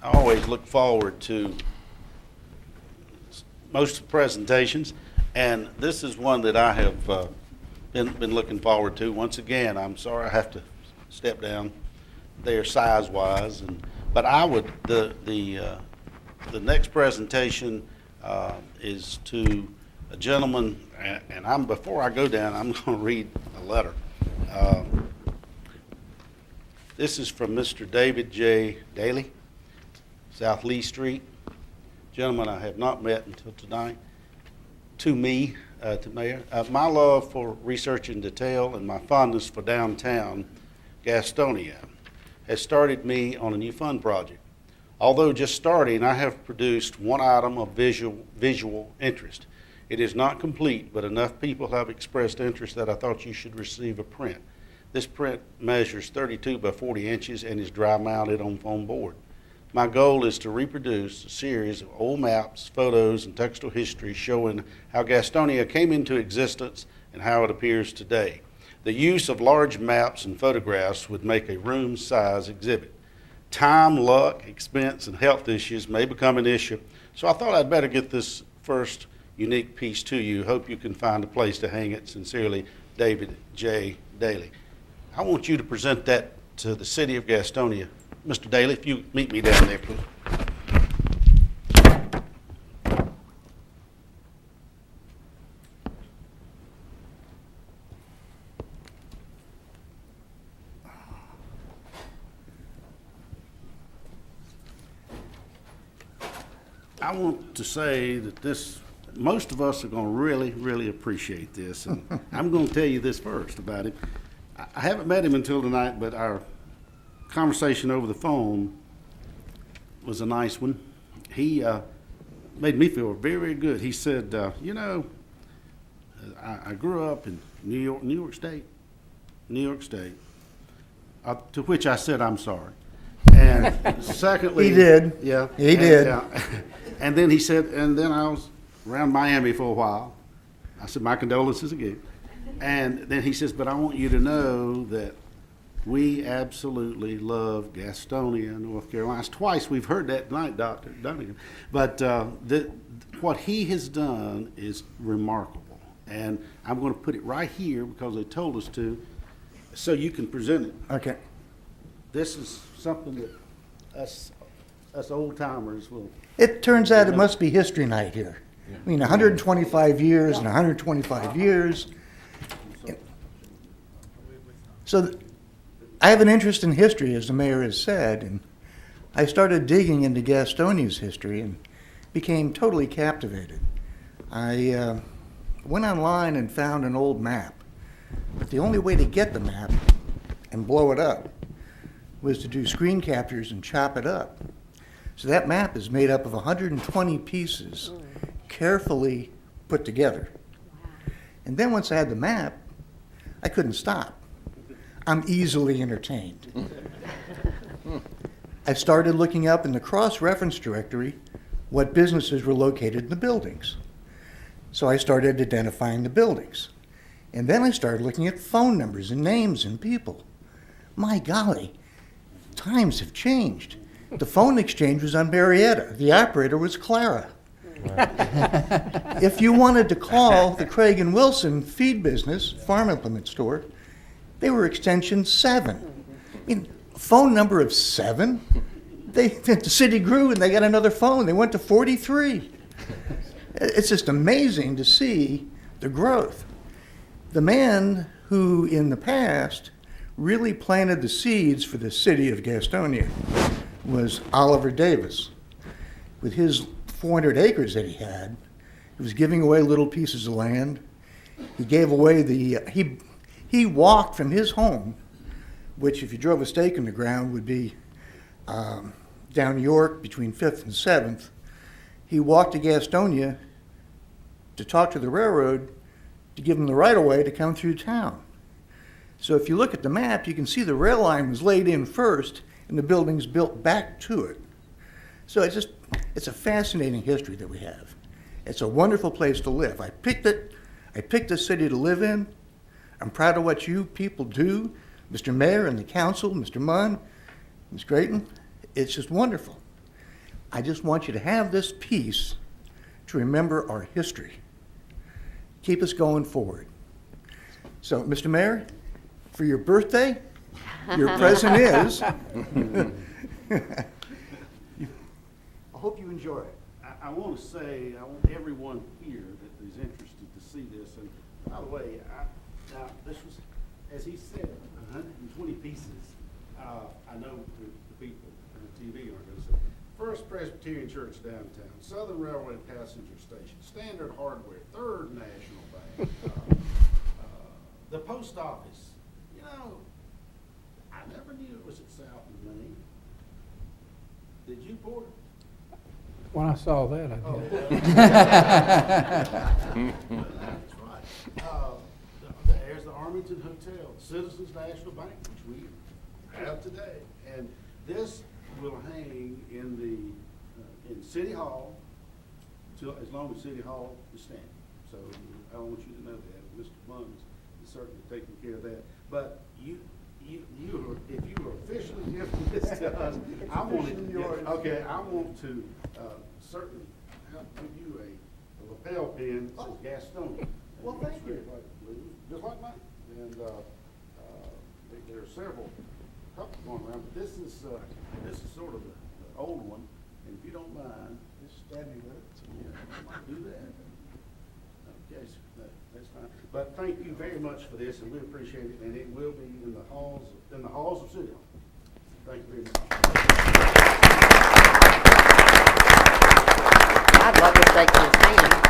I always look forward to most of the presentations, and this is one that I have been looking forward to. Once again, I'm sorry I have to step down there size-wise, but I would the next presentation is to a gentleman, and before I go down, I'm going to read a letter. This is from Mr. David J. Daly, South Lee Street. Gentleman I have not met until tonight. To me, to Mayor, my love for research and detail and my fondness for downtown Gastonia has started me on a new fun project. Although just starting, I have produced one item of visual interest. It is not complete, but enough people have expressed interest that I thought you should receive a print. This print measures 32 by 40 inches and is dry mounted on foam board. My goal is to reproduce a series of old maps, photos, and textual history showing how Gastonia came into existence and how it appears today. The use of large maps and photographs would make a room-size exhibit. Time, luck, expense, and health issues may become an issue, so I thought I'd better get this first unique piece to you. Hope you can find a place to hang it. Sincerely, David J. Daly. I want you to present that to the city of Gastonia. Mr. Daly, if you meet me down there, please. I want to say that most of us are going to really, really appreciate this. And I'm going to tell you this first about him. I haven't met him until tonight, but our conversation over the phone was a nice one. He made me feel very, very good. He said, I grew up in New York State, to which I said, I'm sorry. And secondly, he did. Yeah. He did. And then he said, and then I was around Miami for a while. I said, my condolences again. And then he says, but I want you to know that we absolutely love Gastonia, North Carolina. It's twice we've heard that tonight, Dr. Dunnigan. But what he has done is remarkable. And I'm going to put it right here because they told us to, so you can present it. Okay. This is something that us old timers will. It turns out it must be history night here. I mean, 125 years and 125 years. So I have an interest in history, as the mayor has said, and I started digging into Gastonia's history and became totally captivated. I went online and found an old map, but the only way to get the map and blow it up was to do screen captures and chop it up. So that map is made up of 120 pieces, carefully put together. And then once I had the map, I couldn't stop. I'm easily entertained. I started looking up in the cross-reference directory what businesses were located in the buildings. So I started identifying the buildings. And then I started looking at phone numbers and names and people. My golly, times have changed. The phone exchange was on Marietta. The operator was Clara. If you wanted to call the Craig and Wilson feed business, farm implement store, they were extension 7. I mean, a phone number of 7? The city grew and they got another phone. They went to 43. It's just amazing to see the growth. The man who, in the past, really planted the seeds for the city of Gastonia was Oliver Davis. With his 400 acres that he had, he was giving away little pieces of land. He gave away he walked from his home, which if you drove a stake in the ground would be down York between 5th and 7th. He walked to Gastonia to talk to the railroad to give him the right-of-way to come through town. So if you look at the map, you can see the rail line was laid in first and the buildings built back to it. So it's a fascinating history that we have. It's a wonderful place to live. I picked a city to live in. I'm proud of what you people do, Mr. Mayor and the council, Mr. Munn, Ms. Creighton. It's just wonderful. I just want you to have this piece to remember our history. Keep us going forward. So, Mr. Mayor, for your birthday, your present is. I hope you enjoy it. I want to say, I want everyone here that is interested to see this. And by the way, now this was, as he said, 120 pieces. I know the people on TV aren't going to say. First Presbyterian Church downtown, Southern Railway Passenger Station, Standard Hardware, Third National Bank, the post office. You know, I never knew it was at South and Main. Did you, Porter? When I saw that, I Oh, did. that's right. There's the Arlington Hotel, Citizens National Bank, which we have today. And this will hang in the, in City Hall, till, as long as City Hall is standing. So I want you to know that. Mr. Munns is certainly taking care of that. But you are, if you are officially giving this to us, I want it, okay, I want to, certainly help give you a lapel pin that says Gastonia. Well, thank you. Just like mine. And, there are several couple going around, but this is sort of the old one. And if you don't mind, just stab me with it. So, yeah, I might do that. Okay, so that's fine. But thank you very much for this, and we appreciate it. And it will be in the halls of City Hall. Thank you very much. I'd love to shake his hand.